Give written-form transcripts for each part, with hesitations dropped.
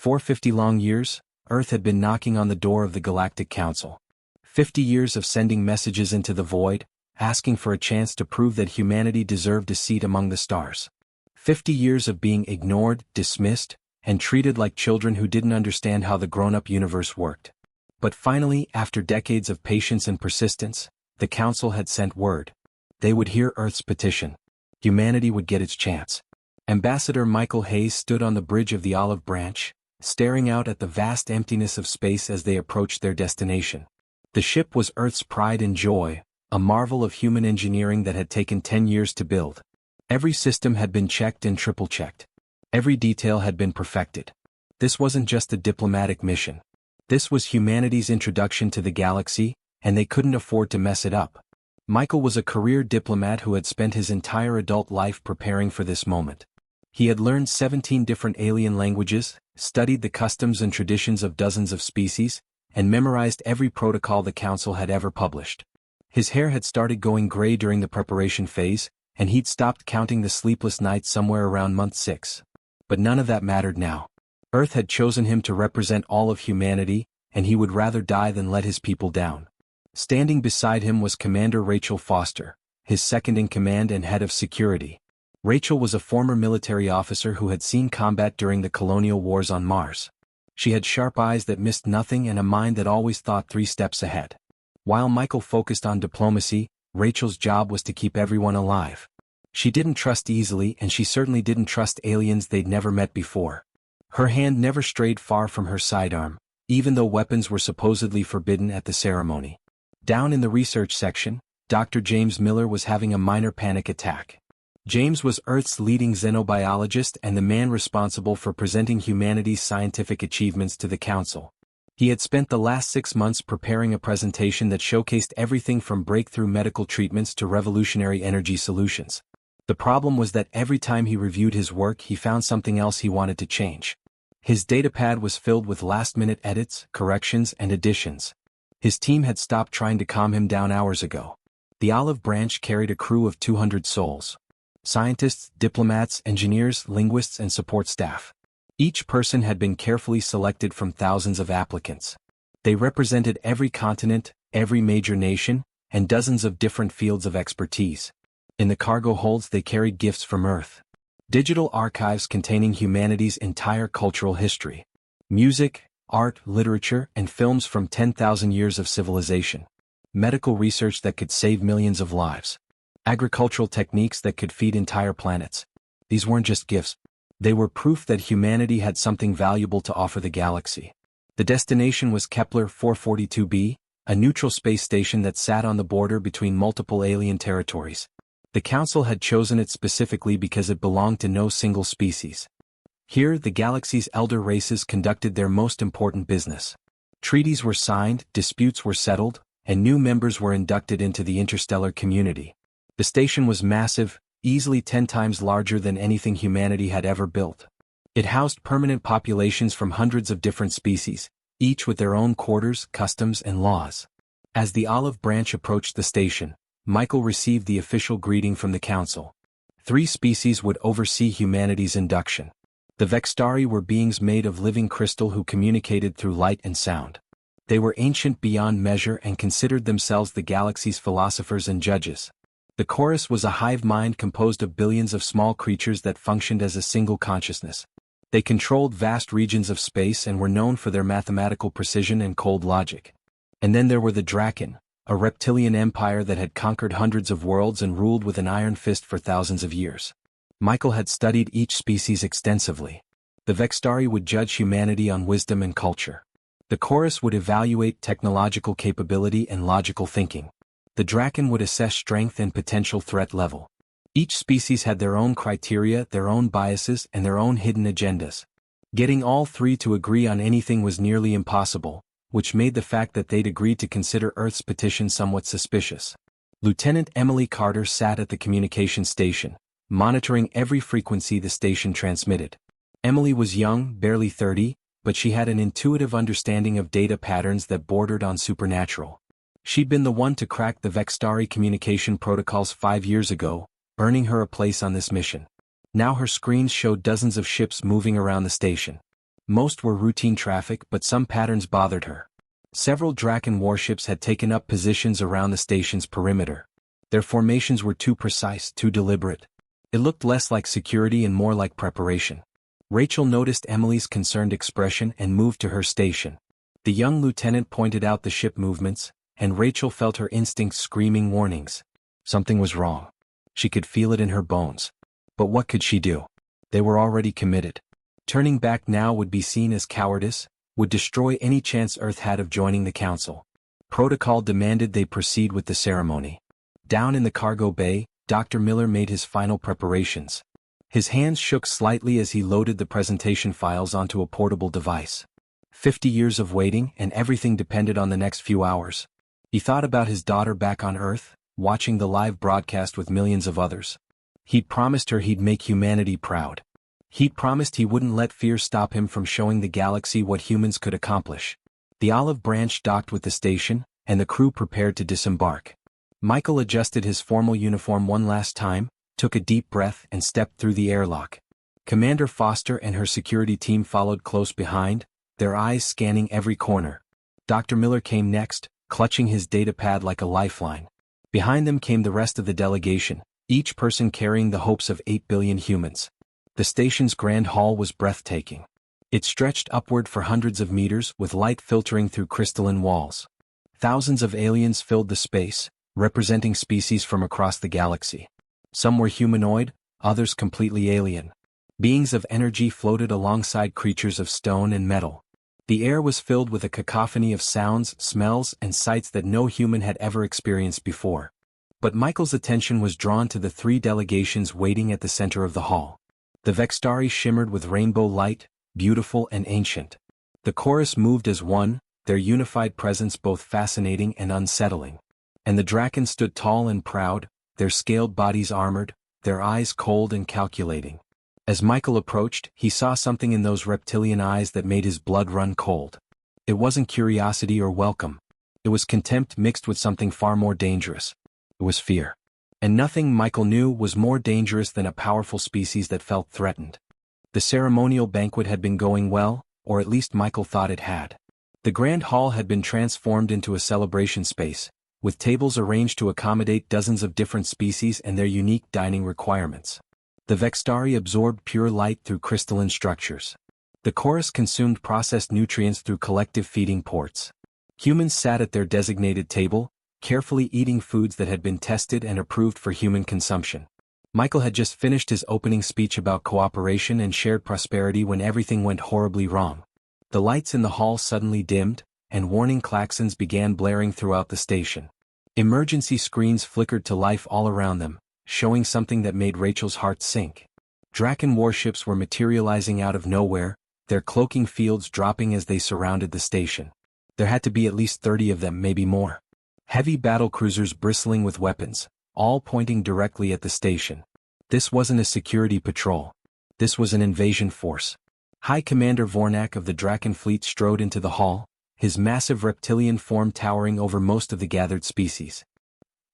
For 50 long years, Earth had been knocking on the door of the Galactic Council. 50 years of sending messages into the void, asking for a chance to prove that humanity deserved a seat among the stars. 50 years of being ignored, dismissed, and treated like children who didn't understand how the grown-up universe worked. But finally, after decades of patience and persistence, the Council had sent word. They would hear Earth's petition. Humanity would get its chance. Ambassador Michael Hayes stood on the bridge of the Olive Branch, staring out at the vast emptiness of space as they approached their destination. The ship was Earth's pride and joy, a marvel of human engineering that had taken 10 years to build. Every system had been checked and triple-checked. Every detail had been perfected. This wasn't just a diplomatic mission. This was humanity's introduction to the galaxy, and they couldn't afford to mess it up. Michael was a career diplomat who had spent his entire adult life preparing for this moment. He had learned 17 different alien languages, studied the customs and traditions of dozens of species, and memorized every protocol the Council had ever published. His hair had started going gray during the preparation phase, and he'd stopped counting the sleepless nights somewhere around month 6. But none of that mattered now. Earth had chosen him to represent all of humanity, and he would rather die than let his people down. Standing beside him was Commander Rachel Foster, his second-in-command and head of security. Rachel was a former military officer who had seen combat during the colonial wars on Mars. She had sharp eyes that missed nothing and a mind that always thought 3 steps ahead. While Michael focused on diplomacy, Rachel's job was to keep everyone alive. She didn't trust easily, and she certainly didn't trust aliens they'd never met before. Her hand never strayed far from her sidearm, even though weapons were supposedly forbidden at the ceremony. Down in the research section, Dr. James Miller was having a minor panic attack. James was Earth's leading xenobiologist and the man responsible for presenting humanity's scientific achievements to the Council. He had spent the last 6 months preparing a presentation that showcased everything from breakthrough medical treatments to revolutionary energy solutions. The problem was that every time he reviewed his work he found something else he wanted to change. His datapad was filled with last-minute edits, corrections, and additions. His team had stopped trying to calm him down hours ago. The Olive Branch carried a crew of 200 souls. Scientists, diplomats, engineers, linguists, and support staff. Each person had been carefully selected from thousands of applicants. They represented every continent, every major nation, and dozens of different fields of expertise. In the cargo holds they carried gifts from Earth. Digital archives containing humanity's entire cultural history. Music, art, literature, and films from 10,000 years of civilization. Medical research that could save millions of lives. Agricultural techniques that could feed entire planets. These weren't just gifts. They were proof that humanity had something valuable to offer the galaxy. The destination was Kepler 442b, a neutral space station that sat on the border between multiple alien territories. The Council had chosen it specifically because it belonged to no single species. Here, the galaxy's elder races conducted their most important business. Treaties were signed, disputes were settled, and new members were inducted into the interstellar community. The station was massive, easily 10 times larger than anything humanity had ever built. It housed permanent populations from hundreds of different species, each with their own quarters, customs, and laws. As the Olive Branch approached the station, Michael received the official greeting from the Council. 3 species would oversee humanity's induction. The Vextari were beings made of living crystal who communicated through light and sound. They were ancient beyond measure and considered themselves the galaxy's philosophers and judges. The Chorus was a hive mind composed of billions of small creatures that functioned as a single consciousness. They controlled vast regions of space and were known for their mathematical precision and cold logic. And then there were the Draken, a reptilian empire that had conquered hundreds of worlds and ruled with an iron fist for thousands of years. Michael had studied each species extensively. The Vextari would judge humanity on wisdom and culture. The Chorus would evaluate technological capability and logical thinking. The Draken would assess strength and potential threat level. Each species had their own criteria, their own biases, and their own hidden agendas. Getting all 3 to agree on anything was nearly impossible, which made the fact that they'd agreed to consider Earth's petition somewhat suspicious. Lieutenant Emily Carter sat at the communication station, monitoring every frequency the station transmitted. Emily was young, barely 30, but she had an intuitive understanding of data patterns that bordered on supernatural. She'd been the one to crack the Vextari communication protocols 5 years ago, earning her a place on this mission. Now her screens showed dozens of ships moving around the station. Most were routine traffic, but some patterns bothered her. Several Draken warships had taken up positions around the station's perimeter. Their formations were too precise, too deliberate. It looked less like security and more like preparation. Rachel noticed Emily's concerned expression and moved to her station. The young lieutenant pointed out the ship movements, and Rachel felt her instincts screaming warnings. Something was wrong. She could feel it in her bones. But what could she do? They were already committed. Turning back now would be seen as cowardice, would destroy any chance Earth had of joining the Council. Protocol demanded they proceed with the ceremony. Down in the cargo bay, Dr. Miller made his final preparations. His hands shook slightly as he loaded the presentation files onto a portable device. 50 years of waiting, and everything depended on the next few hours. He thought about his daughter back on Earth, watching the live broadcast with millions of others. He'd promised her he'd make humanity proud. He'd promised he wouldn't let fear stop him from showing the galaxy what humans could accomplish. The olive branch docked with the station, and the crew prepared to disembark. Michael adjusted his formal uniform one last time, took a deep breath and stepped through the airlock. Commander Foster and her security team followed close behind, their eyes scanning every corner. Dr. Miller came next, clutching his datapad like a lifeline. Behind them came the rest of the delegation, each person carrying the hopes of 8 billion humans. The station's grand hall was breathtaking. It stretched upward for hundreds of meters with light filtering through crystalline walls. Thousands of aliens filled the space, representing species from across the galaxy. Some were humanoid, others completely alien. Beings of energy floated alongside creatures of stone and metal. The air was filled with a cacophony of sounds, smells, and sights that no human had ever experienced before. But Michael's attention was drawn to the three delegations waiting at the center of the hall. The Vextari shimmered with rainbow light, beautiful and ancient. The chorus moved as one, their unified presence both fascinating and unsettling. And the Draken stood tall and proud, their scaled bodies armored, their eyes cold and calculating. As Michael approached, he saw something in those reptilian eyes that made his blood run cold. It wasn't curiosity or welcome. It was contempt mixed with something far more dangerous. It was fear. And nothing, Michael knew, was more dangerous than a powerful species that felt threatened. The ceremonial banquet had been going well, or at least Michael thought it had. The grand hall had been transformed into a celebration space, with tables arranged to accommodate dozens of different species and their unique dining requirements. The Vextari absorbed pure light through crystalline structures. The chorus consumed processed nutrients through collective feeding ports. Humans sat at their designated table, carefully eating foods that had been tested and approved for human consumption. Michael had just finished his opening speech about cooperation and shared prosperity when everything went horribly wrong. The lights in the hall suddenly dimmed, and warning klaxons began blaring throughout the station. Emergency screens flickered to life all around them, showing something that made Rachel's heart sink. Draken warships were materializing out of nowhere, their cloaking fields dropping as they surrounded the station. There had to be at least 30 of them, maybe more. Heavy battlecruisers bristling with weapons, all pointing directly at the station. This wasn't a security patrol. This was an invasion force. High Commander Vornak of the Draken fleet strode into the hall, his massive reptilian form towering over most of the gathered species.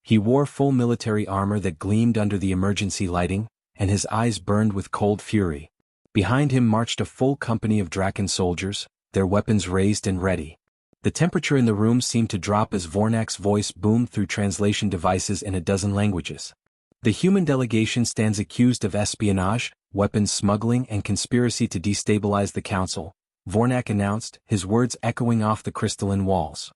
He wore full military armor that gleamed under the emergency lighting, and his eyes burned with cold fury. Behind him marched a full company of Draken soldiers, their weapons raised and ready. The temperature in the room seemed to drop as Vornak's voice boomed through translation devices in a dozen languages. The human delegation stands accused of espionage, weapons smuggling and conspiracy to destabilize the Council, Vornak announced, his words echoing off the crystalline walls.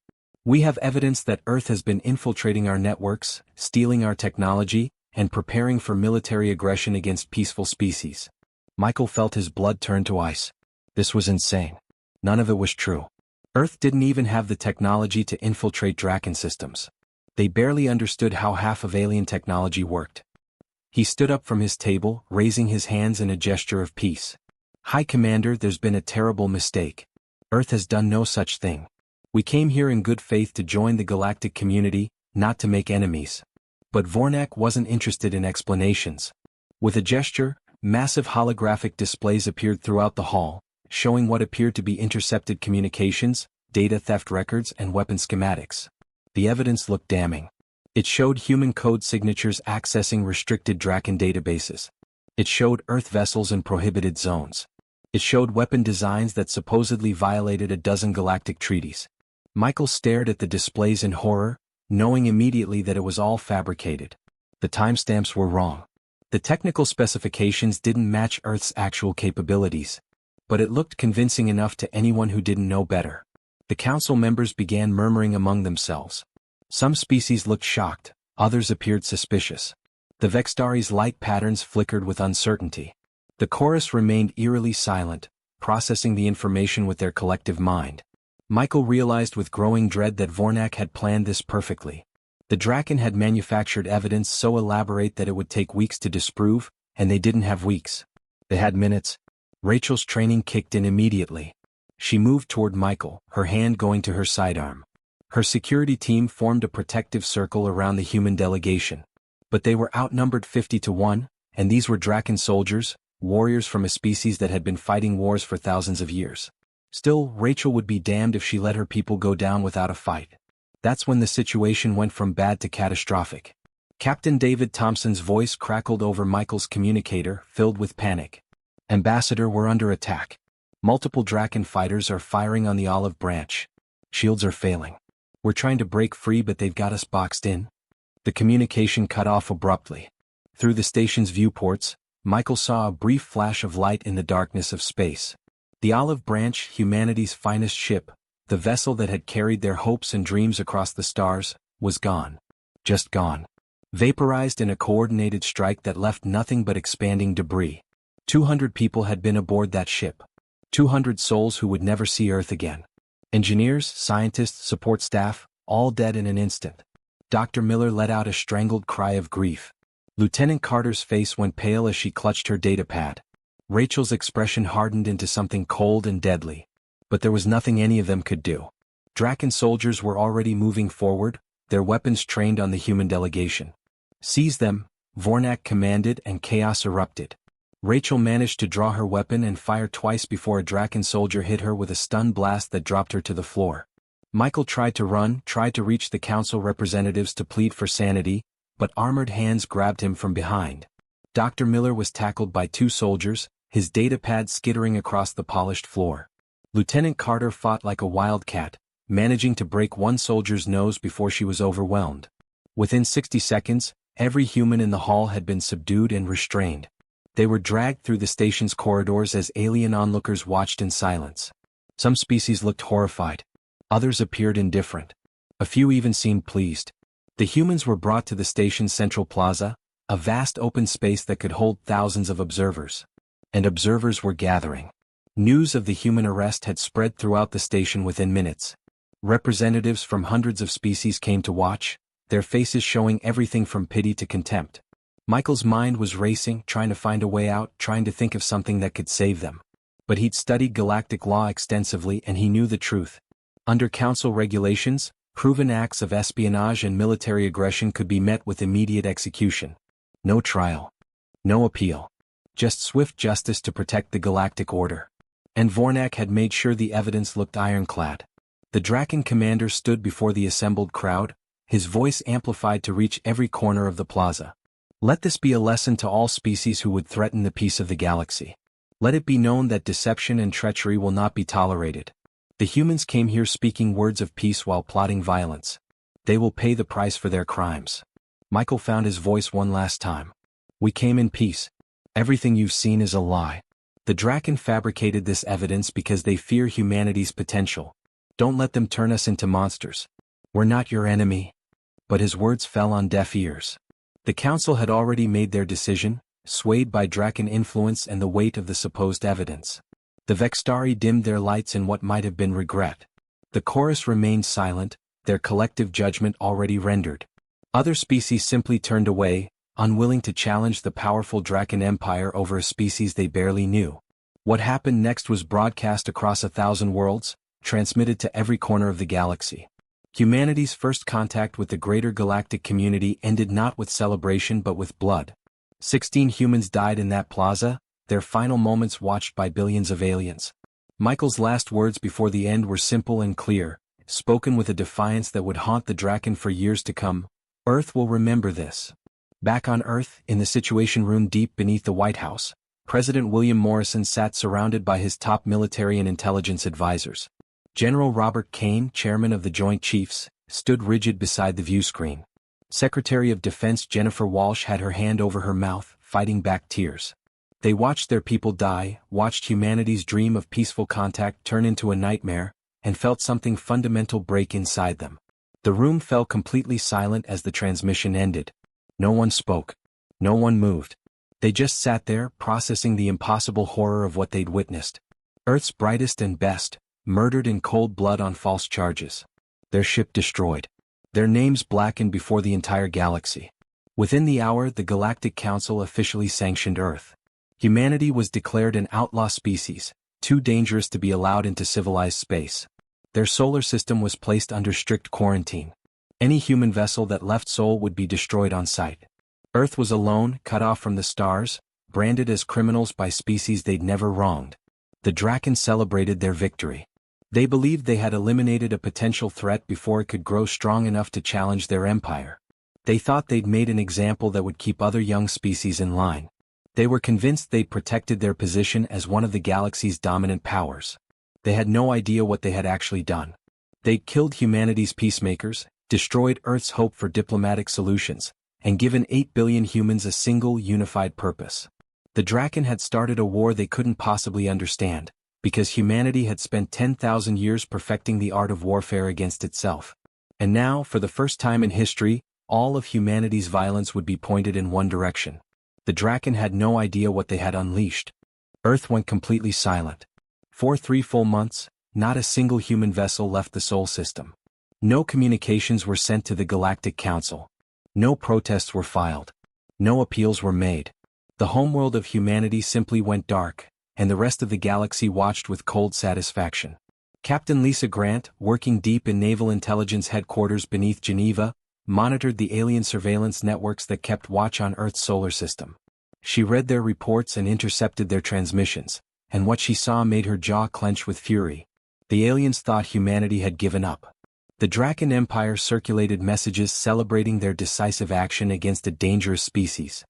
We have evidence that Earth has been infiltrating our networks, stealing our technology, and preparing for military aggression against peaceful species. Michael felt his blood turn to ice. This was insane. None of it was true. Earth didn't even have the technology to infiltrate Draken systems. They barely understood how half of alien technology worked. He stood up from his table, raising his hands in a gesture of peace. High Commander, there's been a terrible mistake. Earth has done no such thing. We came here in good faith to join the galactic community, not to make enemies. But Vornak wasn't interested in explanations. With a gesture, massive holographic displays appeared throughout the hall, showing what appeared to be intercepted communications, data theft records and weapon schematics. The evidence looked damning. It showed human code signatures accessing restricted Draken databases. It showed Earth vessels in prohibited zones. It showed weapon designs that supposedly violated a dozen galactic treaties. Michael stared at the displays in horror, knowing immediately that it was all fabricated. The timestamps were wrong. The technical specifications didn't match Earth's actual capabilities. But it looked convincing enough to anyone who didn't know better. The council members began murmuring among themselves. Some species looked shocked, others appeared suspicious. The Vextari's light patterns flickered with uncertainty. The chorus remained eerily silent, processing the information with their collective mind. Michael realized with growing dread that Vornak had planned this perfectly. The Draken had manufactured evidence so elaborate that it would take weeks to disprove, and they didn't have weeks. They had minutes. Rachel's training kicked in immediately. She moved toward Michael, her hand going to her sidearm. Her security team formed a protective circle around the human delegation. But they were outnumbered 50-1, and these were Draken soldiers, warriors from a species that had been fighting wars for thousands of years. Still, Rachel would be damned if she let her people go down without a fight. That's when the situation went from bad to catastrophic. Captain David Thompson's voice crackled over Michael's communicator, filled with panic. Ambassador, we're under attack. Multiple Draken fighters are firing on the olive branch. Shields are failing. We're trying to break free, but they've got us boxed in. The communication cut off abruptly. Through the station's viewports, Michael saw a brief flash of light in the darkness of space. The olive branch, humanity's finest ship, the vessel that had carried their hopes and dreams across the stars, was gone. Just gone. Vaporized in a coordinated strike that left nothing but expanding debris. 200 people had been aboard that ship. 200 souls who would never see Earth again. Engineers, scientists, support staff, all dead in an instant. Dr. Miller let out a strangled cry of grief. Lieutenant Carter's face went pale as she clutched her datapad. Rachel's expression hardened into something cold and deadly. But there was nothing any of them could do. Draken soldiers were already moving forward, their weapons trained on the human delegation. Seize them, Vornak commanded, and chaos erupted. Rachel managed to draw her weapon and fire twice before a Draken soldier hit her with a stun blast that dropped her to the floor. Michael tried to run, tried to reach the council representatives to plead for sanity, but armored hands grabbed him from behind. Dr. Miller was tackled by 2 soldiers, his datapad skittering across the polished floor. Lieutenant Carter fought like a wildcat, managing to break one soldier's nose before she was overwhelmed. Within 60 seconds, every human in the hall had been subdued and restrained. They were dragged through the station's corridors as alien onlookers watched in silence. Some species looked horrified. Others appeared indifferent. A few even seemed pleased. The humans were brought to the station's central plaza, a vast open space that could hold thousands of observers. And observers were gathering. News of the human arrest had spread throughout the station within minutes. Representatives from hundreds of species came to watch, their faces showing everything from pity to contempt. Michael's mind was racing, trying to find a way out, trying to think of something that could save them. But he'd studied galactic law extensively and he knew the truth. Under council regulations, proven acts of espionage and military aggression could be met with immediate execution. No trial. No appeal. Just swift justice to protect the galactic order. And Vornak had made sure the evidence looked ironclad. The Draken commander stood before the assembled crowd, his voice amplified to reach every corner of the plaza. Let this be a lesson to all species who would threaten the peace of the galaxy. Let it be known that deception and treachery will not be tolerated. The humans came here speaking words of peace while plotting violence. They will pay the price for their crimes. Michael found his voice one last time. We came in peace. Everything you've seen is a lie. The Draken fabricated this evidence because they fear humanity's potential. Don't let them turn us into monsters. We're not your enemy. But his words fell on deaf ears. The council had already made their decision, swayed by Draken influence and the weight of the supposed evidence. The Vextari dimmed their lights in what might have been regret. The chorus remained silent, their collective judgment already rendered. Other species simply turned away, unwilling to challenge the powerful Draken Empire over a species they barely knew. What happened next was broadcast across 1,000 worlds, transmitted to every corner of the galaxy. Humanity's first contact with the greater galactic community ended not with celebration but with blood. 16 humans died in that plaza, their final moments watched by billions of aliens. Michael's last words before the end were simple and clear, spoken with a defiance that would haunt the Draken for years to come. Earth will remember this. Back on Earth, in the Situation Room deep beneath the White House, President William Morrison sat surrounded by his top military and intelligence advisors. General Robert Kane, chairman of the Joint Chiefs, stood rigid beside the view screen. Secretary of Defense Jennifer Walsh had her hand over her mouth, fighting back tears. They watched their people die, watched humanity's dream of peaceful contact turn into a nightmare, and felt something fundamental break inside them. The room fell completely silent as the transmission ended. No one spoke. No one moved. They just sat there, processing the impossible horror of what they'd witnessed. Earth's brightest and best, murdered in cold blood on false charges. Their ship destroyed. Their names blackened before the entire galaxy. Within the hour, the Galactic Council officially sanctioned Earth. Humanity was declared an outlaw species, too dangerous to be allowed into civilized space. Their solar system was placed under strict quarantine. Any human vessel that left Sol would be destroyed on sight. Earth was alone, cut off from the stars, branded as criminals by species they'd never wronged. The Draken celebrated their victory. They believed they had eliminated a potential threat before it could grow strong enough to challenge their empire. They thought they'd made an example that would keep other young species in line. They were convinced they'd protected their position as one of the galaxy's dominant powers. They had no idea what they had actually done. They'd killed humanity's peacemakers, destroyed Earth's hope for diplomatic solutions, and given 8 billion humans a single, unified purpose. The Draken had started a war they couldn't possibly understand, because humanity had spent 10,000 years perfecting the art of warfare against itself. And now, for the first time in history, all of humanity's violence would be pointed in one direction. The Draken had no idea what they had unleashed. Earth went completely silent. For 3 full months, not a single human vessel left the Sol system. No communications were sent to the Galactic Council. No protests were filed. No appeals were made. The homeworld of humanity simply went dark, and the rest of the galaxy watched with cold satisfaction. Captain Lisa Grant, working deep in Naval Intelligence Headquarters beneath Geneva, monitored the alien surveillance networks that kept watch on Earth's solar system. She read their reports and intercepted their transmissions, and what she saw made her jaw clench with fury. The aliens thought humanity had given up. The Draken Empire circulated messages celebrating their decisive action against a dangerous species.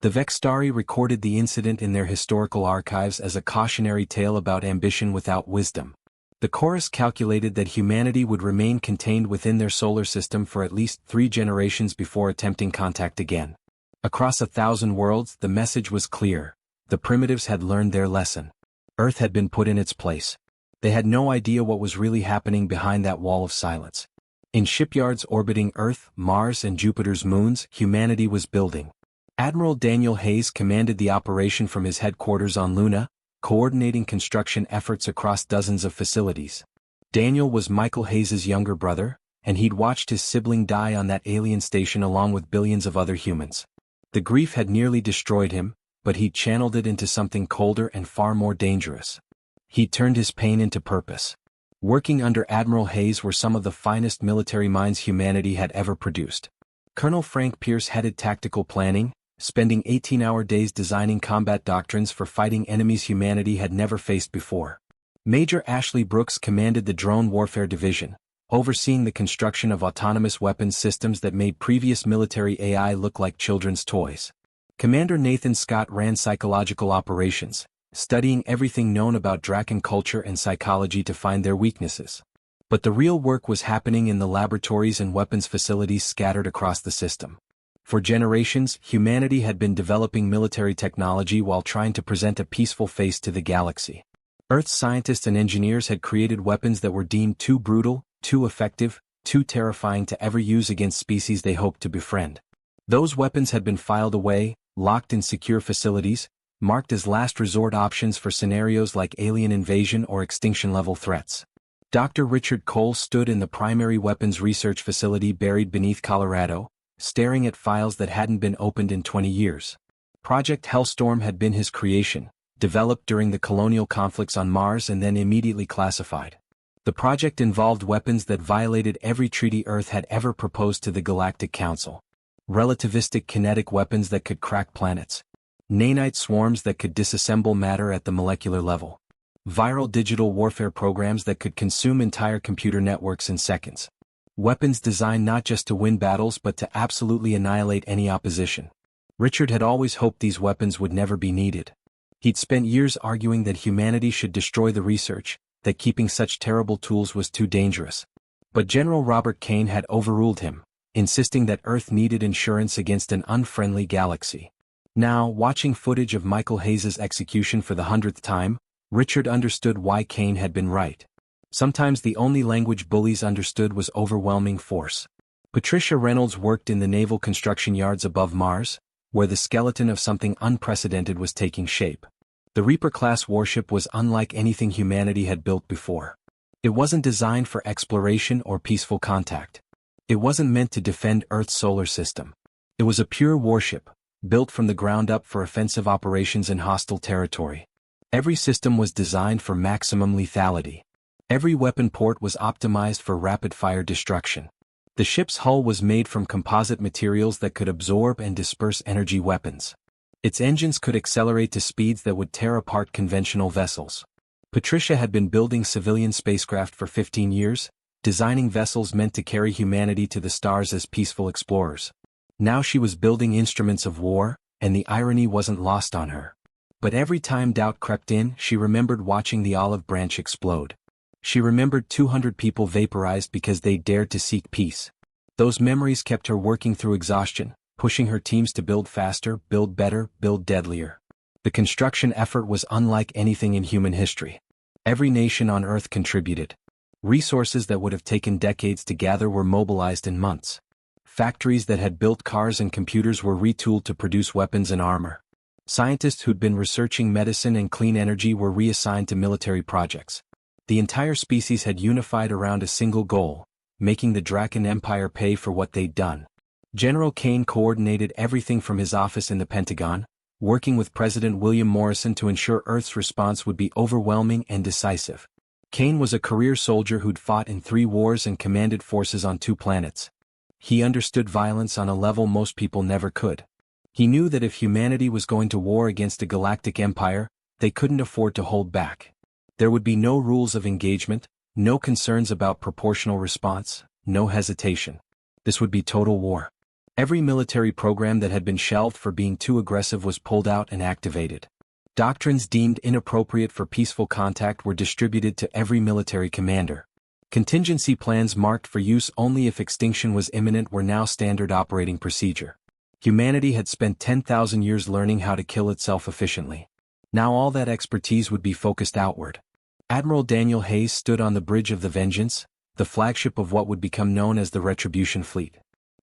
The Vextari recorded the incident in their historical archives as a cautionary tale about ambition without wisdom. The Chorus calculated that humanity would remain contained within their solar system for at least 3 generations before attempting contact again. Across 1,000 worlds, the message was clear. The primitives had learned their lesson. Earth had been put in its place. They had no idea what was really happening behind that wall of silence. In shipyards orbiting Earth, Mars, and Jupiter's moons, humanity was building. Admiral Daniel Hayes commanded the operation from his headquarters on Luna, coordinating construction efforts across dozens of facilities. Daniel was Michael Hayes' younger brother, and he'd watched his sibling die on that alien station along with billions of other humans. The grief had nearly destroyed him, but he'd channeled it into something colder and far more dangerous. He'd turned his pain into purpose. Working under Admiral Hayes were some of the finest military minds humanity had ever produced. Colonel Frank Pierce headed tactical planning, spending 18-hour days designing combat doctrines for fighting enemies humanity had never faced before. Major Ashley Brooks commanded the Drone Warfare Division, overseeing the construction of autonomous weapons systems that made previous military AI look like children's toys. Commander Nathan Scott ran psychological operations, studying everything known about Draken culture and psychology to find their weaknesses. But the real work was happening in the laboratories and weapons facilities scattered across the system. For generations, humanity had been developing military technology while trying to present a peaceful face to the galaxy. Earth's scientists and engineers had created weapons that were deemed too brutal, too effective, too terrifying to ever use against species they hoped to befriend. Those weapons had been filed away, locked in secure facilities, marked as last resort options for scenarios like alien invasion or extinction-level threats. Dr. Richard Cole stood in the primary weapons research facility buried beneath Colorado, staring at files that hadn't been opened in 20 years. Project Hellstorm had been his creation, developed during the colonial conflicts on Mars and then immediately classified. The project involved weapons that violated every treaty Earth had ever proposed to the Galactic Council. Relativistic kinetic weapons that could crack planets. Nanite swarms that could disassemble matter at the molecular level. Viral digital warfare programs that could consume entire computer networks in seconds. Weapons designed not just to win battles but to absolutely annihilate any opposition. Richard had always hoped these weapons would never be needed. He'd spent years arguing that humanity should destroy the research, that keeping such terrible tools was too dangerous. But General Robert Kane had overruled him, insisting that Earth needed insurance against an unfriendly galaxy. Now, watching footage of Michael Hayes's execution for the 100th time, Richard understood why Kane had been right. Sometimes the only language bullies understood was overwhelming force. Patricia Reynolds worked in the naval construction yards above Mars, where the skeleton of something unprecedented was taking shape. The Reaper-class warship was unlike anything humanity had built before. It wasn't designed for exploration or peaceful contact. It wasn't meant to defend Earth's solar system. It was a pure warship, built from the ground up for offensive operations in hostile territory. Every system was designed for maximum lethality. Every weapon port was optimized for rapid-fire destruction. The ship's hull was made from composite materials that could absorb and disperse energy weapons. Its engines could accelerate to speeds that would tear apart conventional vessels. Patricia had been building civilian spacecraft for 15 years, designing vessels meant to carry humanity to the stars as peaceful explorers. Now she was building instruments of war, and the irony wasn't lost on her. But every time doubt crept in, she remembered watching the olive branch explode. She remembered 200 people vaporized because they dared to seek peace. Those memories kept her working through exhaustion, pushing her teams to build faster, build better, build deadlier. The construction effort was unlike anything in human history. Every nation on Earth contributed. Resources that would have taken decades to gather were mobilized in months. Factories that had built cars and computers were retooled to produce weapons and armor. Scientists who'd been researching medicine and clean energy were reassigned to military projects. The entire species had unified around a single goal, making the Draken Empire pay for what they'd done. General Kane coordinated everything from his office in the Pentagon, working with President William Morrison to ensure Earth's response would be overwhelming and decisive. Kane was a career soldier who'd fought in 3 wars and commanded forces on 2 planets. He understood violence on a level most people never could. He knew that if humanity was going to war against a galactic empire, they couldn't afford to hold back. There would be no rules of engagement, no concerns about proportional response, no hesitation. This would be total war. Every military program that had been shelved for being too aggressive was pulled out and activated. Doctrines deemed inappropriate for peaceful contact were distributed to every military commander. Contingency plans marked for use only if extinction was imminent were now standard operating procedure. Humanity had spent 10,000 years learning how to kill itself efficiently. Now all that expertise would be focused outward. Admiral Daniel Hayes stood on the bridge of the Vengeance, the flagship of what would become known as the Retribution Fleet.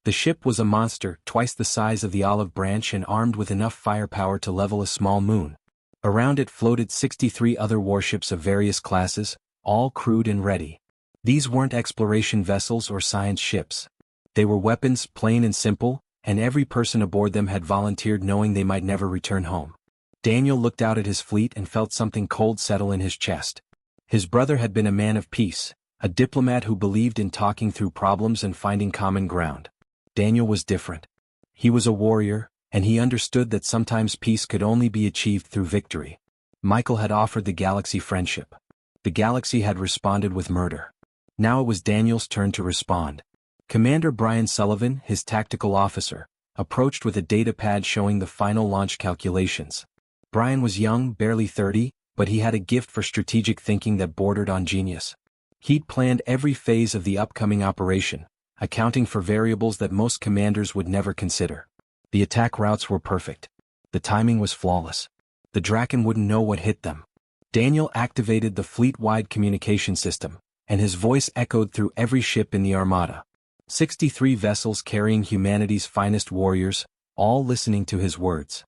The ship was a monster, twice the size of the olive branch and armed with enough firepower to level a small moon. Around it floated 63 other warships of various classes, all crewed and ready. These weren't exploration vessels or science ships. They were weapons, plain and simple, and every person aboard them had volunteered knowing they might never return home. Daniel looked out at his fleet and felt something cold settle in his chest. His brother had been a man of peace, a diplomat who believed in talking through problems and finding common ground. Daniel was different. He was a warrior, and he understood that sometimes peace could only be achieved through victory. Michael had offered the galaxy friendship. The galaxy had responded with murder. Now it was Daniel's turn to respond. Commander Brian Sullivan, his tactical officer, approached with a data pad showing the final launch calculations. Brian was young, barely 30, but he had a gift for strategic thinking that bordered on genius. He'd planned every phase of the upcoming operation, accounting for variables that most commanders would never consider. The attack routes were perfect. The timing was flawless. The Draken wouldn't know what hit them. Daniel activated the fleet-wide communication system, and his voice echoed through every ship in the Armada. 63 vessels carrying humanity's finest warriors, all listening to his words.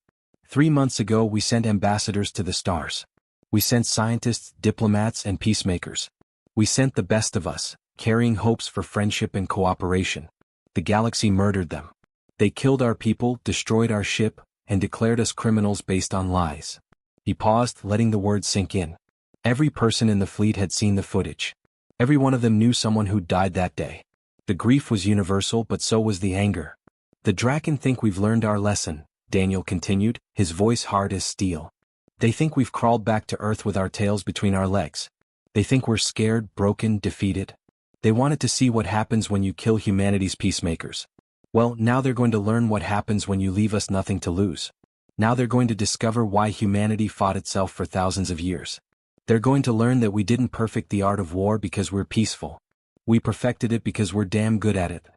3 months ago we sent ambassadors to the stars. We sent scientists, diplomats, and peacemakers. We sent the best of us, carrying hopes for friendship and cooperation. The galaxy murdered them. They killed our people, destroyed our ship, and declared us criminals based on lies. He paused, letting the words sink in. Every person in the fleet had seen the footage. Every one of them knew someone who died that day. The grief was universal, but so was the anger. The Draken think we've learned our lesson, Daniel continued, his voice hard as steel. They think we've crawled back to Earth with our tails between our legs. They think we're scared, broken, defeated. They wanted to see what happens when you kill humanity's peacemakers. Well, now they're going to learn what happens when you leave us nothing to lose. Now they're going to discover why humanity fought itself for thousands of years. They're going to learn that we didn't perfect the art of war because we're peaceful. We perfected it because we're damn good at it.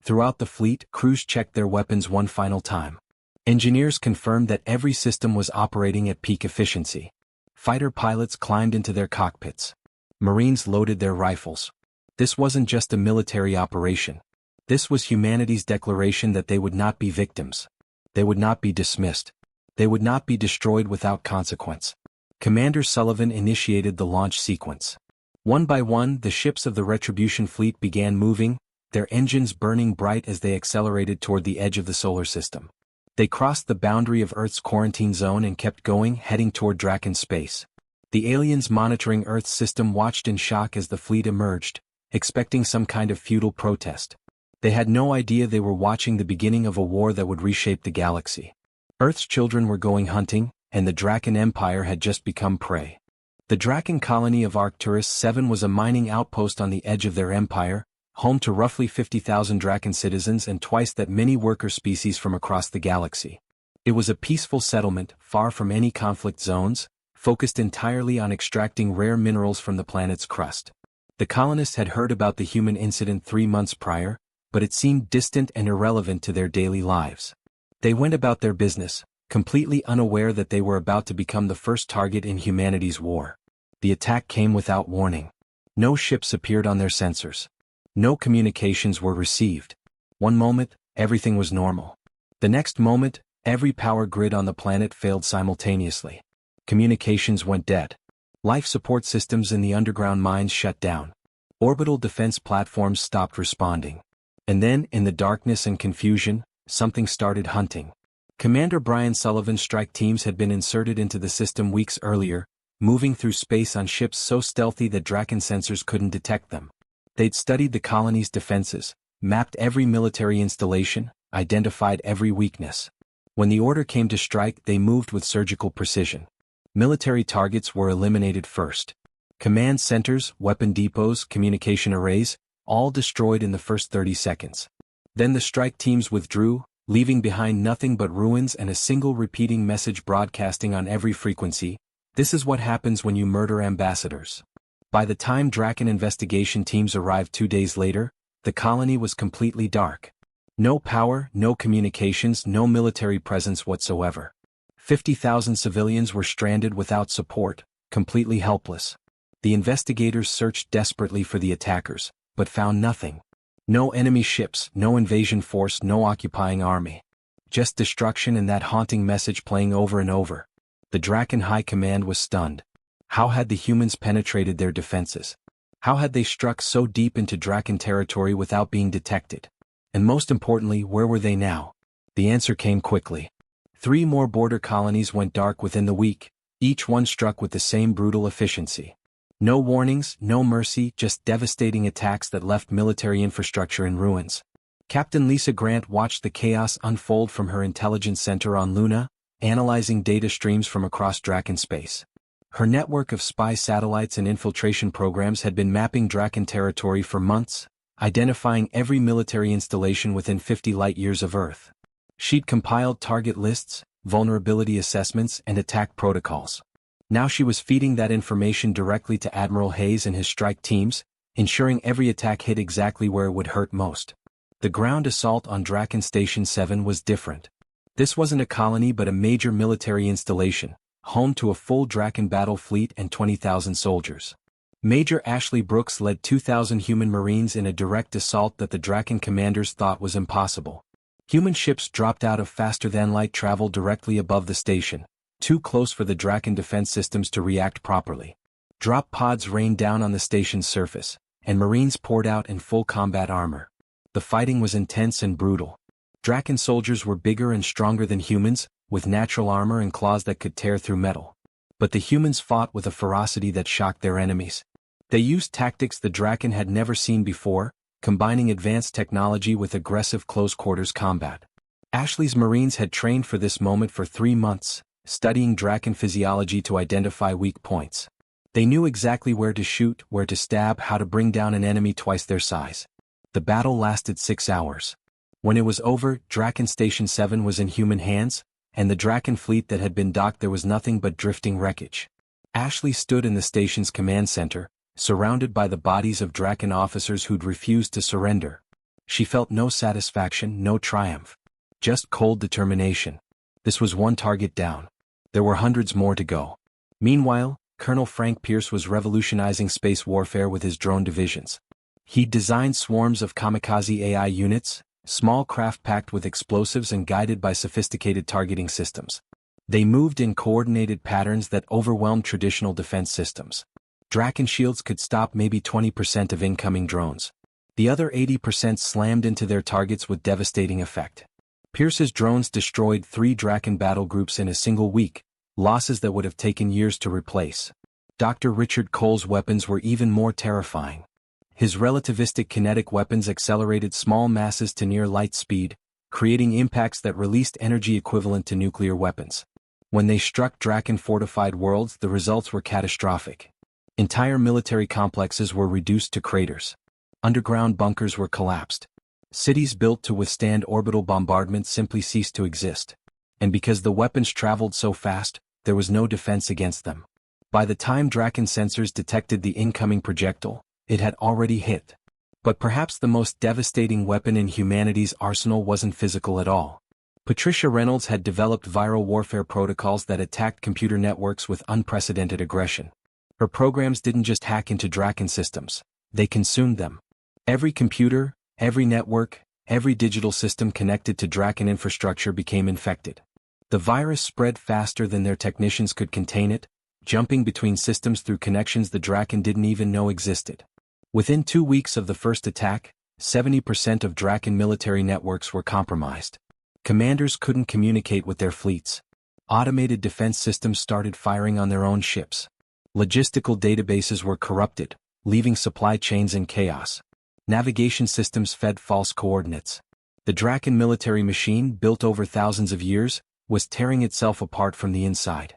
Throughout the fleet, crews checked their weapons one final time. Engineers confirmed that every system was operating at peak efficiency. Fighter pilots climbed into their cockpits. Marines loaded their rifles. This wasn't just a military operation. This was humanity's declaration that they would not be victims. They would not be dismissed. They would not be destroyed without consequence. Commander Sullivan initiated the launch sequence. One by one, the ships of the Retribution fleet began moving, their engines burning bright as they accelerated toward the edge of the solar system. They crossed the boundary of Earth's quarantine zone and kept going, heading toward Draken space. The aliens monitoring Earth's system watched in shock as the fleet emerged, expecting some kind of futile protest. They had no idea they were watching the beginning of a war that would reshape the galaxy. Earth's children were going hunting, and the Draken Empire had just become prey. The Draken colony of Arcturus 7 was a mining outpost on the edge of their empire, home to roughly 50,000 Draken citizens and twice that many worker species from across the galaxy. It was a peaceful settlement, far from any conflict zones, focused entirely on extracting rare minerals from the planet's crust. The colonists had heard about the human incident 3 months prior, but it seemed distant and irrelevant to their daily lives. They went about their business, completely unaware that they were about to become the first target in humanity's war. The attack came without warning. No ships appeared on their sensors. No communications were received. One moment, everything was normal. The next moment, every power grid on the planet failed simultaneously. Communications went dead. Life support systems in the underground mines shut down. Orbital defense platforms stopped responding. And then, in the darkness and confusion, something started hunting. Commander Brian Sullivan's strike teams had been inserted into the system weeks earlier, moving through space on ships so stealthy that Draken sensors couldn't detect them. They'd studied the colony's defenses, mapped every military installation, identified every weakness. When the order came to strike, they moved with surgical precision. Military targets were eliminated first. Command centers, weapon depots, communication arrays, all destroyed in the first 30 seconds. Then the strike teams withdrew, leaving behind nothing but ruins and a single repeating message broadcasting on every frequency: "This is what happens when you murder ambassadors." By the time Draken investigation teams arrived 2 days later, the colony was completely dark. No power, no communications, no military presence whatsoever. 50,000 civilians were stranded without support, completely helpless. The investigators searched desperately for the attackers, but found nothing. No enemy ships, no invasion force, no occupying army. Just destruction and that haunting message playing over and over. The Draken High Command was stunned. How had the humans penetrated their defenses? How had they struck so deep into Draken territory without being detected? And most importantly, where were they now? The answer came quickly. 3 more border colonies went dark within the week, each one struck with the same brutal efficiency. No warnings, no mercy, just devastating attacks that left military infrastructure in ruins. Captain Lisa Grant watched the chaos unfold from her intelligence center on Luna, analyzing data streams from across Draken space. Her network of spy satellites and infiltration programs had been mapping Draken territory for months, identifying every military installation within 50 light-years of Earth. She'd compiled target lists, vulnerability assessments, and attack protocols. Now she was feeding that information directly to Admiral Hayes and his strike teams, ensuring every attack hit exactly where it would hurt most. The ground assault on Draken Station 7 was different. This wasn't a colony but a major military installation, home to a full Draken battle fleet and 20,000 soldiers. Major Ashley Brooks led 2,000 human marines in a direct assault that the Draken commanders thought was impossible. Human ships dropped out of faster-than-light travel directly above the station, too close for the Draken defense systems to react properly. Drop pods rained down on the station's surface, and marines poured out in full combat armor. The fighting was intense and brutal. Draken soldiers were bigger and stronger than humans, with natural armor and claws that could tear through metal. But the humans fought with a ferocity that shocked their enemies. They used tactics the Draken had never seen before, combining advanced technology with aggressive close-quarters combat. Ashley's Marines had trained for this moment for 3 months, studying Draken physiology to identify weak points. They knew exactly where to shoot, where to stab, how to bring down an enemy twice their size. The battle lasted 6 hours. When it was over, Draken Station 7 was in human hands, and the Draken fleet that had been docked there was nothing but drifting wreckage. Ashley stood in the station's command center, surrounded by the bodies of Draken officers who'd refused to surrender. She felt no satisfaction, no triumph. Just cold determination. This was one target down. There were hundreds more to go. Meanwhile, Colonel Frank Pierce was revolutionizing space warfare with his drone divisions. He'd designed swarms of kamikaze AI units, small craft packed with explosives and guided by sophisticated targeting systems. They moved in coordinated patterns that overwhelmed traditional defense systems. Draken shields could stop maybe 20% of incoming drones. The other 80% slammed into their targets with devastating effect. Pierce's drones destroyed 3 Draken battle groups in a single week, losses that would have taken years to replace. Dr. Richard Cole's weapons were even more terrifying. His relativistic kinetic weapons accelerated small masses to near light speed, creating impacts that released energy equivalent to nuclear weapons. When they struck Draken-fortified worlds, the results were catastrophic. Entire military complexes were reduced to craters. Underground bunkers were collapsed. Cities built to withstand orbital bombardment simply ceased to exist. And because the weapons traveled so fast, there was no defense against them. By the time Draken sensors detected the incoming projectile, it had already hit. But perhaps the most devastating weapon in humanity's arsenal wasn't physical at all. Patricia Reynolds had developed viral warfare protocols that attacked computer networks with unprecedented aggression. Her programs didn't just hack into Draken systems, they consumed them. Every computer, every network, every digital system connected to Draken infrastructure became infected. The virus spread faster than their technicians could contain it, jumping between systems through connections the Draken didn't even know existed. Within 2 weeks of the first attack, 70% of Draken military networks were compromised. Commanders couldn't communicate with their fleets. Automated defense systems started firing on their own ships. Logistical databases were corrupted, leaving supply chains in chaos. Navigation systems fed false coordinates. The Draken military machine, built over thousands of years, was tearing itself apart from the inside.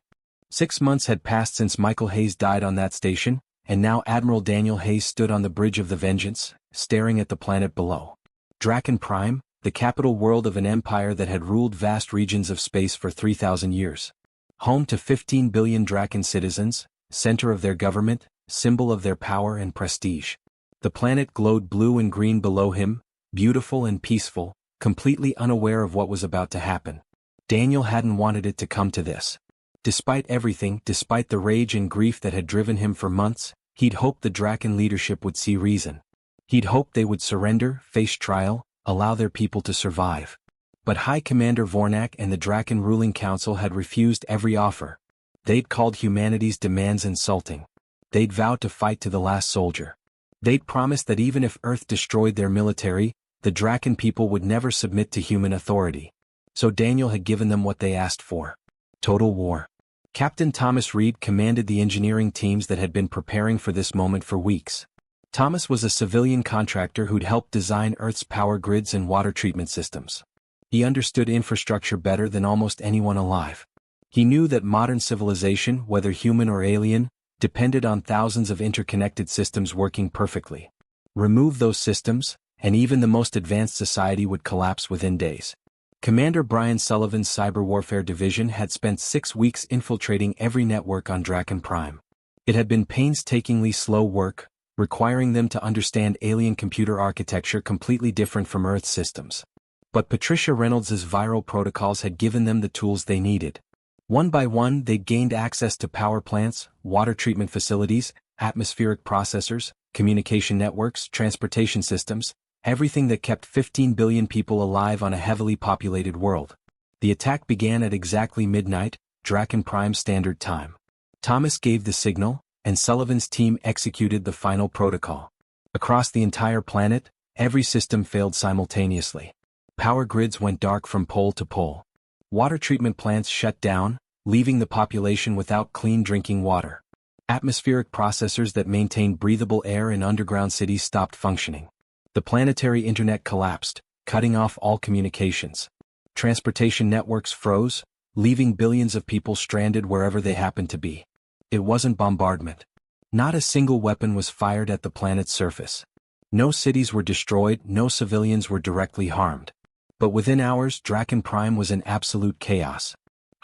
6 months had passed since Michael Hayes died on that station, and now Admiral Daniel Hayes stood on the bridge of the Vengeance, staring at the planet below. Draken Prime, the capital world of an empire that had ruled vast regions of space for 3,000 years. Home to 15 billion Draken citizens, center of their government, symbol of their power and prestige. The planet glowed blue and green below him, beautiful and peaceful, completely unaware of what was about to happen. Daniel hadn't wanted it to come to this. Despite everything, despite the rage and grief that had driven him for months, he'd hoped the Draken leadership would see reason. He'd hoped they would surrender, face trial, allow their people to survive. But High Commander Vornak and the Draken ruling council had refused every offer. They'd called humanity's demands insulting. They'd vowed to fight to the last soldier. They'd promised that even if Earth destroyed their military, the Draken people would never submit to human authority. So Daniel had given them what they asked for. Total war. Captain Thomas Reed commanded the engineering teams that had been preparing for this moment for weeks. Thomas was a civilian contractor who'd helped design Earth's power grids and water treatment systems. He understood infrastructure better than almost anyone alive. He knew that modern civilization, whether human or alien, depended on thousands of interconnected systems working perfectly. Remove those systems, and even the most advanced society would collapse within days. Commander Brian Sullivan's Cyber Warfare Division had spent 6 weeks infiltrating every network on Draken Prime. It had been painstakingly slow work, requiring them to understand alien computer architecture completely different from Earth systems. But Patricia Reynolds's viral protocols had given them the tools they needed. One by one, they'd gained access to power plants, water treatment facilities, atmospheric processors, communication networks, transportation systems, everything that kept 15 billion people alive on a heavily populated world. The attack began at exactly midnight, Draken Prime Standard Time. Thomas gave the signal, and Sullivan's team executed the final protocol. Across the entire planet, every system failed simultaneously. Power grids went dark from pole to pole. Water treatment plants shut down, leaving the population without clean drinking water. Atmospheric processors that maintained breathable air in underground cities stopped functioning. The planetary internet collapsed, cutting off all communications. Transportation networks froze, leaving billions of people stranded wherever they happened to be. It wasn't bombardment. Not a single weapon was fired at the planet's surface. No cities were destroyed, no civilians were directly harmed. But within hours, Draken Prime was in absolute chaos.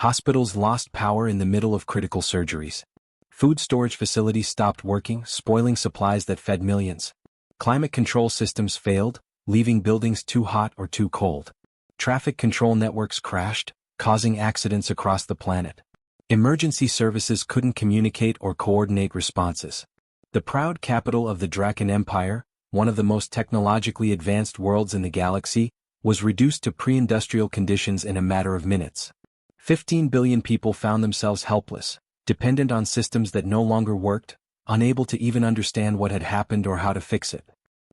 Hospitals lost power in the middle of critical surgeries. Food storage facilities stopped working, spoiling supplies that fed millions. Climate control systems failed, leaving buildings too hot or too cold. Traffic control networks crashed, causing accidents across the planet. Emergency services couldn't communicate or coordinate responses. The proud capital of the Draken Empire, one of the most technologically advanced worlds in the galaxy, was reduced to pre-industrial conditions in a matter of minutes. 15 billion people found themselves helpless, dependent on systems that no longer worked, unable to even understand what had happened or how to fix it.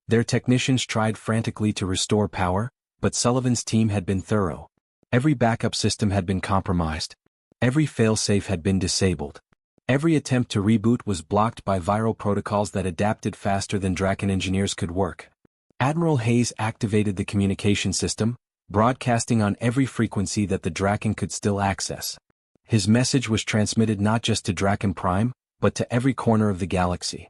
Their technicians tried frantically to restore power, but Sullivan's team had been thorough. Every backup system had been compromised. Every failsafe had been disabled. Every attempt to reboot was blocked by viral protocols that adapted faster than Draken engineers could work. Admiral Hayes activated the communication system, broadcasting on every frequency that the Draken could still access. His message was transmitted not just to Draken Prime, but to every corner of the galaxy.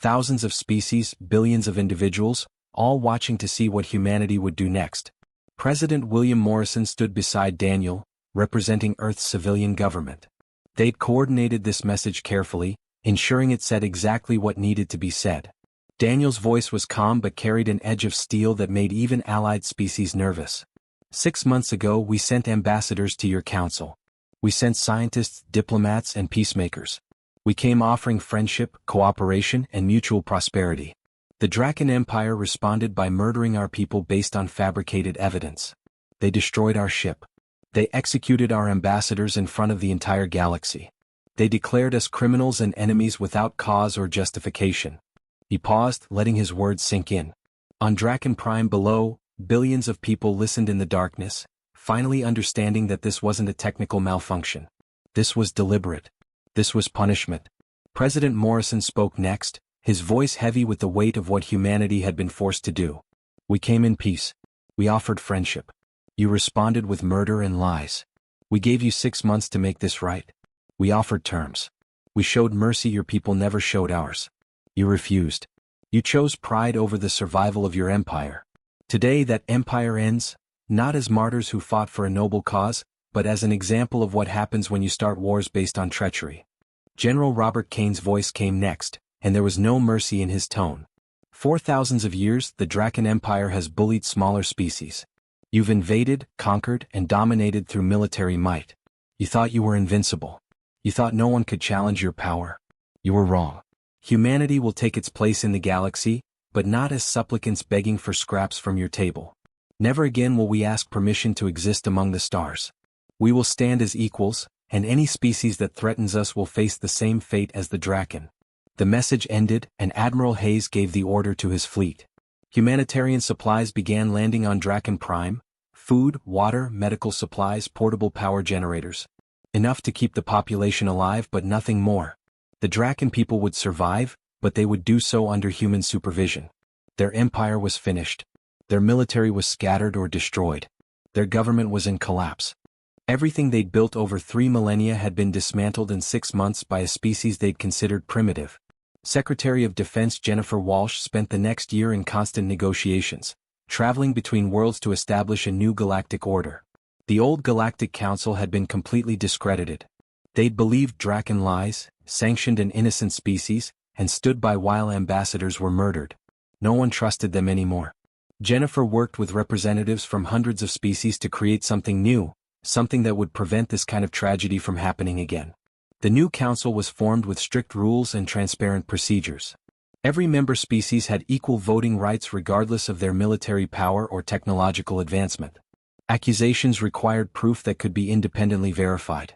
Thousands of species, billions of individuals, all watching to see what humanity would do next. President William Morrison stood beside Daniel, representing Earth's civilian government. They'd coordinated this message carefully, ensuring it said exactly what needed to be said. Daniel's voice was calm but carried an edge of steel that made even allied species nervous. 6 months ago we sent ambassadors to your council. We sent scientists, diplomats, and peacemakers. We came offering friendship, cooperation, and mutual prosperity. The Draken Empire responded by murdering our people based on fabricated evidence. They destroyed our ship. They executed our ambassadors in front of the entire galaxy. They declared us criminals and enemies without cause or justification. He paused, letting his words sink in. On Draken Prime below, billions of people listened in the darkness, finally understanding that this wasn't a technical malfunction. This was deliberate. This was punishment. President Morrison spoke next, his voice heavy with the weight of what humanity had been forced to do. We came in peace. We offered friendship. You responded with murder and lies. We gave you 6 months to make this right. We offered terms. We showed mercy your people never showed ours. You refused. You chose pride over the survival of your empire. Today that empire ends, not as martyrs who fought for a noble cause, but as an example of what happens when you start wars based on treachery. General Robert Kane's voice came next, and there was no mercy in his tone. For thousands of years, the Draken Empire has bullied smaller species. You've invaded, conquered, and dominated through military might. You thought you were invincible. You thought no one could challenge your power. You were wrong. Humanity will take its place in the galaxy, but not as supplicants begging for scraps from your table. Never again will we ask permission to exist among the stars. We will stand as equals, and any species that threatens us will face the same fate as the Draken. The message ended, and Admiral Hayes gave the order to his fleet. Humanitarian supplies began landing on Draken Prime: food, water, medical supplies, portable power generators. Enough to keep the population alive but nothing more. The Draken people would survive, but they would do so under human supervision. Their empire was finished. Their military was scattered or destroyed. Their government was in collapse. Everything they'd built over 3 millennia had been dismantled in 6 months by a species they'd considered primitive. Secretary of Defense Jennifer Walsh spent the next year in constant negotiations, traveling between worlds to establish a new galactic order. The old Galactic Council had been completely discredited. They'd believed Draken lies, sanctioned an innocent species, and stood by while ambassadors were murdered. No one trusted them anymore. Jennifer worked with representatives from hundreds of species to create something new, something that would prevent this kind of tragedy from happening again. The new council was formed with strict rules and transparent procedures. Every member species had equal voting rights regardless of their military power or technological advancement. Accusations required proof that could be independently verified.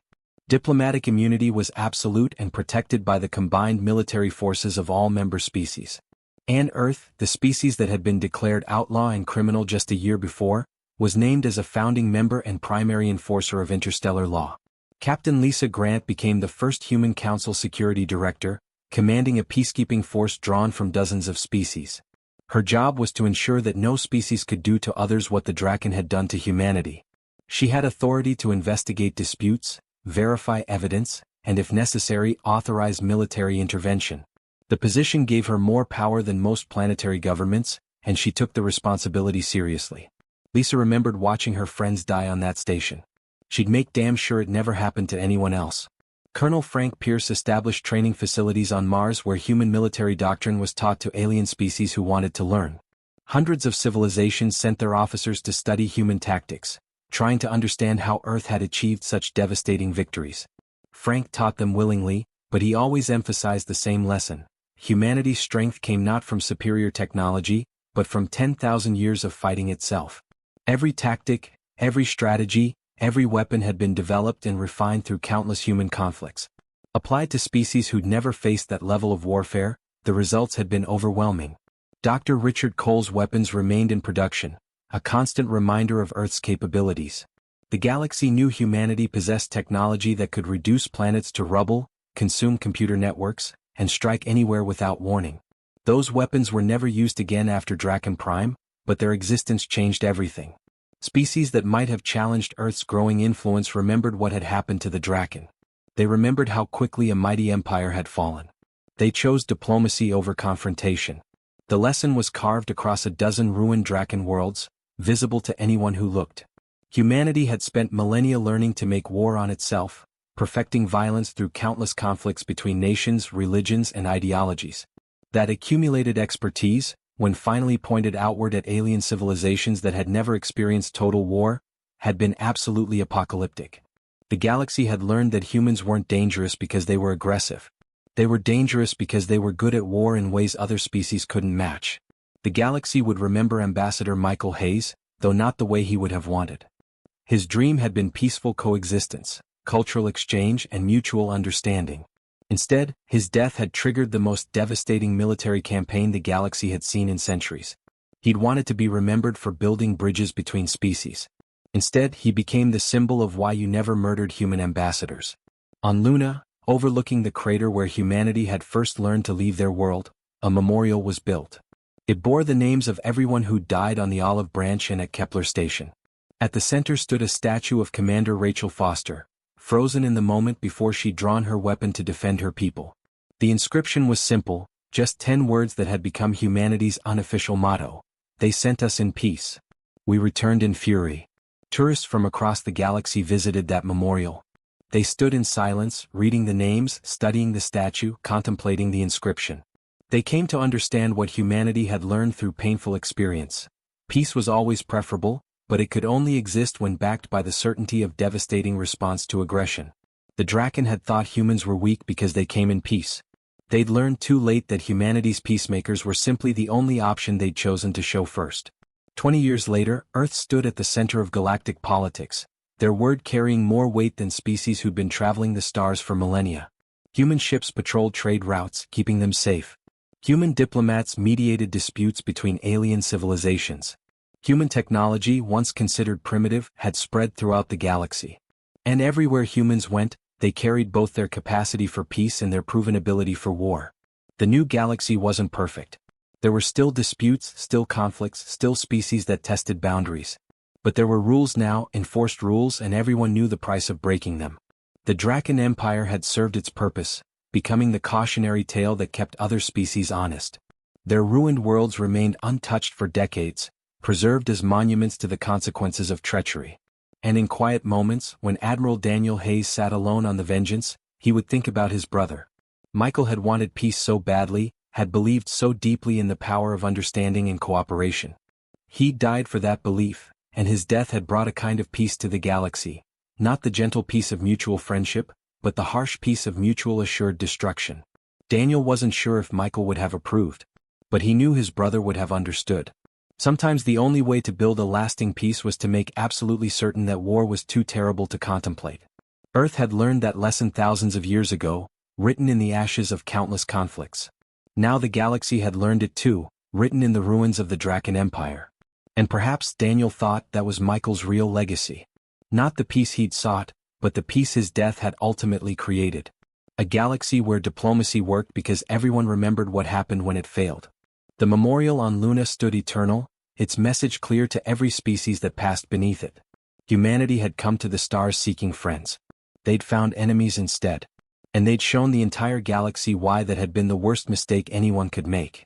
Diplomatic immunity was absolute and protected by the combined military forces of all member species. And Earth, the species that had been declared outlaw and criminal just a year before, was named as a founding member and primary enforcer of interstellar law. Captain Lisa Grant became the first human council security director, commanding a peacekeeping force drawn from dozens of species. Her job was to ensure that no species could do to others what the Draken had done to humanity. She had authority to investigate disputes, verify evidence, and if necessary, authorize military intervention. The position gave her more power than most planetary governments, and she took the responsibility seriously. Lisa remembered watching her friends die on that station. She'd make damn sure it never happened to anyone else. Colonel Frank Pierce established training facilities on Mars where human military doctrine was taught to alien species who wanted to learn. Hundreds of civilizations sent their officers to study human tactics, trying to understand how Earth had achieved such devastating victories. Frank taught them willingly, but he always emphasized the same lesson. Humanity's strength came not from superior technology, but from 10,000 years of fighting itself. Every tactic, every strategy, every weapon had been developed and refined through countless human conflicts. Applied to species who'd never faced that level of warfare, the results had been overwhelming. Dr. Richard Cole's weapons remained in production, a constant reminder of Earth's capabilities. The galaxy knew humanity possessed technology that could reduce planets to rubble, consume computer networks, and strike anywhere without warning. Those weapons were never used again after Draken Prime, but their existence changed everything. Species that might have challenged Earth's growing influence remembered what had happened to the Draken. They remembered how quickly a mighty empire had fallen. They chose diplomacy over confrontation. The lesson was carved across a dozen ruined Draken worlds, visible to anyone who looked. Humanity had spent millennia learning to make war on itself, perfecting violence through countless conflicts between nations, religions, and ideologies. That accumulated expertise, when finally pointed outward at alien civilizations that had never experienced total war, had been absolutely apocalyptic. The galaxy had learned that humans weren't dangerous because they were aggressive. They were dangerous because they were good at war in ways other species couldn't match. The galaxy would remember Ambassador Michael Hayes, though not the way he would have wanted. His dream had been peaceful coexistence, cultural exchange, and mutual understanding. Instead, his death had triggered the most devastating military campaign the galaxy had seen in centuries. He'd wanted to be remembered for building bridges between species. Instead, he became the symbol of why you never murdered human ambassadors. On Luna, overlooking the crater where humanity had first learned to leave their world, a memorial was built. It bore the names of everyone who died on the Olive Branch and at Kepler Station. At the center stood a statue of Commander Rachel Foster, frozen in the moment before she'd drawn her weapon to defend her people. The inscription was simple, just 10 words that had become humanity's unofficial motto. They sent us in peace. We returned in fury. Tourists from across the galaxy visited that memorial. They stood in silence, reading the names, studying the statue, contemplating the inscription. They came to understand what humanity had learned through painful experience. Peace was always preferable, but it could only exist when backed by the certainty of devastating response to aggression. The Draken had thought humans were weak because they came in peace. They'd learned too late that humanity's peacemakers were simply the only option they'd chosen to show first. 20 years later, Earth stood at the center of galactic politics, their word carrying more weight than species who'd been traveling the stars for millennia. Human ships patrolled trade routes, keeping them safe. Human diplomats mediated disputes between alien civilizations. Human technology, once considered primitive, had spread throughout the galaxy. And everywhere humans went, they carried both their capacity for peace and their proven ability for war. The new galaxy wasn't perfect. There were still disputes, still conflicts, still species that tested boundaries. But there were rules now, enforced rules, and everyone knew the price of breaking them. The Draken Empire had served its purpose, becoming the cautionary tale that kept other species honest. Their ruined worlds remained untouched for decades, preserved as monuments to the consequences of treachery. And in quiet moments, when Admiral Daniel Hayes sat alone on the Vengeance, he would think about his brother. Michael had wanted peace so badly, had believed so deeply in the power of understanding and cooperation. He died for that belief, and his death had brought a kind of peace to the galaxy, not the gentle peace of mutual friendship, but the harsh peace of mutual assured destruction. Daniel wasn't sure if Michael would have approved, but he knew his brother would have understood. Sometimes the only way to build a lasting peace was to make absolutely certain that war was too terrible to contemplate. Earth had learned that lesson thousands of years ago, written in the ashes of countless conflicts. Now the galaxy had learned it too, written in the ruins of the Draken Empire. And perhaps Daniel thought that was Michael's real legacy. Not the peace he'd sought, but the peace his death had ultimately created. A galaxy where diplomacy worked because everyone remembered what happened when it failed. The memorial on Luna stood eternal, its message clear to every species that passed beneath it. Humanity had come to the stars seeking friends. They'd found enemies instead. And they'd shown the entire galaxy why that had been the worst mistake anyone could make.